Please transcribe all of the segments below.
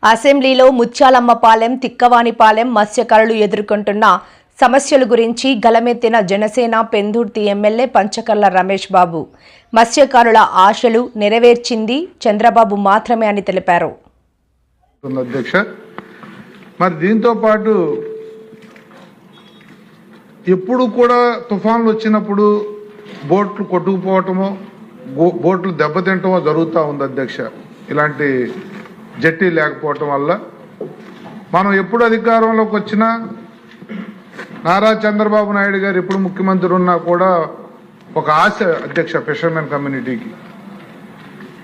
అసెంబ్లీలో ముత్యాలమ్మపాలెం, తిక్కవానిపాలెం మత్స్యకారులు ఎదుర్కొంటున్న సమస్యల గురించి గలమెత్తిన జనసేన పెందుర్తి ఎమ్మెల్యే పంచకర్ల రమేష్ బాబు. మత్స్యకారుల ఆశలు నెరవేర్చింది చంద్రబాబు మాత్రమే అని తెలిపారు. మరి దీంతో పాటు ఎప్పుడు కూడా తుఫాన్లు వచ్చినప్పుడు బోట్లు కొట్టుకుపోవటమో బోట్లు దెబ్బతింటమో జరుగుతూ ఉంది అధ్యక్ష. ఇలాంటి జట్టి లేకపోవటం వల్ల మనం ఎప్పుడు అధికారంలోకి వచ్చినా నారా చంద్రబాబు నాయుడు గారు ఎప్పుడు ముఖ్యమంత్రి ఉన్నా కూడా ఒక ఆశ అధ్యక్ష, ఫిషర్మెన్ కమ్యూనిటీకి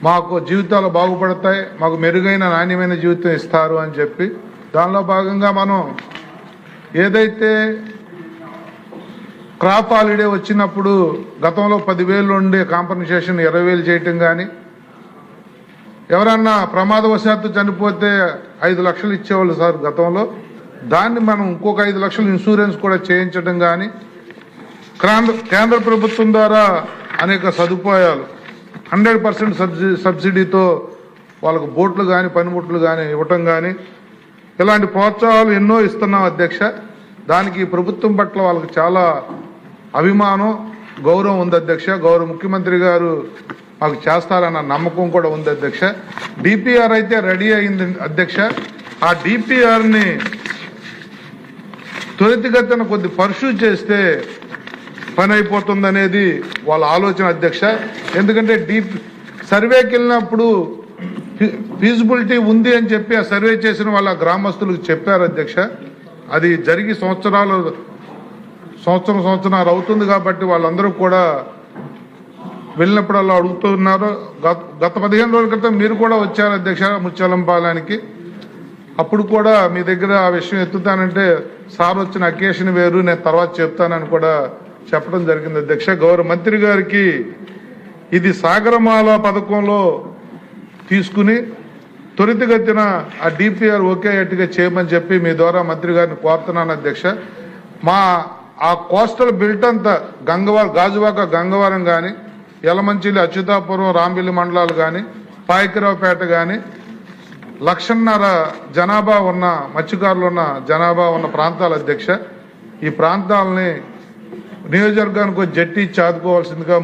మాకు జీవితాలు బాగుపడతాయి, మాకు మెరుగైన నాణ్యమైన జీవితం ఇస్తారు అని చెప్పి దానిలో భాగంగా మనం ఏదైతే క్రాప్ హాలిడే వచ్చినప్పుడు గతంలో 10,000 ఉండే కాంపన్సేషన్ 20,000 చేయటం కానీ, ఎవరన్నా ప్రమాదవశాత్తు చనిపోతే 5 లక్షలు ఇచ్చేవాళ్ళు సార్ గతంలో, దాన్ని మనం ఇంకొక 5 లక్షలు ఇన్సూరెన్స్ కూడా చేయించడం కానీ, కేంద్ర ప్రభుత్వం ద్వారా అనేక సదుపాయాలు 100% సబ్సిడీతో వాళ్ళకు బోట్లు కానీ పనిముట్లు కానీ ఇవ్వటం కానీ, ఇలాంటి ప్రోత్సాహాలు ఎన్నో ఇస్తున్నాం అధ్యక్ష. దానికి ప్రభుత్వం పట్ల వాళ్ళకి చాలా అభిమానం, గౌరవం ఉంది అధ్యక్ష. గౌరవ ముఖ్యమంత్రి గారు మాకు చేస్తారన్న నమ్మకం కూడా ఉంది అధ్యక్ష. డిపిఆర్ అయితే రెడీ అయింది అధ్యక్ష. ఆ డిపిఆర్ని త్వరితగతిన కొద్ది పర్సూ చేస్తే పని అయిపోతుంది అనేది వాళ్ళ ఆలోచన అధ్యక్ష. ఎందుకంటే సర్వేకి వెళ్ళినప్పుడు ఫీజిబిలిటీ ఉంది అని చెప్పి ఆ సర్వే చేసిన వాళ్ళ గ్రామస్తులకు చెప్పారు అధ్యక్ష. అది జరిగి సంవత్సరం అవుతుంది కాబట్టి వాళ్ళందరూ కూడా వెళ్ళినప్పుడు అలా అడుగుతున్నారు. గత 15 రోజుల క్రితం మీరు కూడా వచ్చారు అధ్యక్ష ముత్యాలంపాలెంకి. అప్పుడు కూడా మీ దగ్గర ఆ విషయం ఎత్తుతానంటే సార్ వచ్చిన అకేషన్ వేరు, నేను తర్వాత చెప్తానని కూడా చెప్పడం జరిగింది అధ్యక్ష. గౌరవ మంత్రి గారికి ఇది సాగరమాల పథకంలో తీసుకుని త్వరితగతిన ఆ డిపిఆర్ ఒకే అట్టుగా చేయమని చెప్పి మీ ద్వారా మంత్రి గారిని కోరుతున్నాను అధ్యక్ష. ఆ కోస్టల్ బెల్ట్ అంతా గాజువాక గంగవరం కానీ, యలమంచిలి అచ్యుతాపురం రాంబిల్లి మండలాలు కానీ, పాయకరావుపేట కానీ 1,50,000 జనాభా ఉన్న మత్స్యకారులు ఉన్న జనాభా ఉన్న ప్రాంతాలు అధ్యక్ష. ఈ ప్రాంతాలని నియోజకవర్గానికి జట్టి చాదుకోవాల్సిందిగా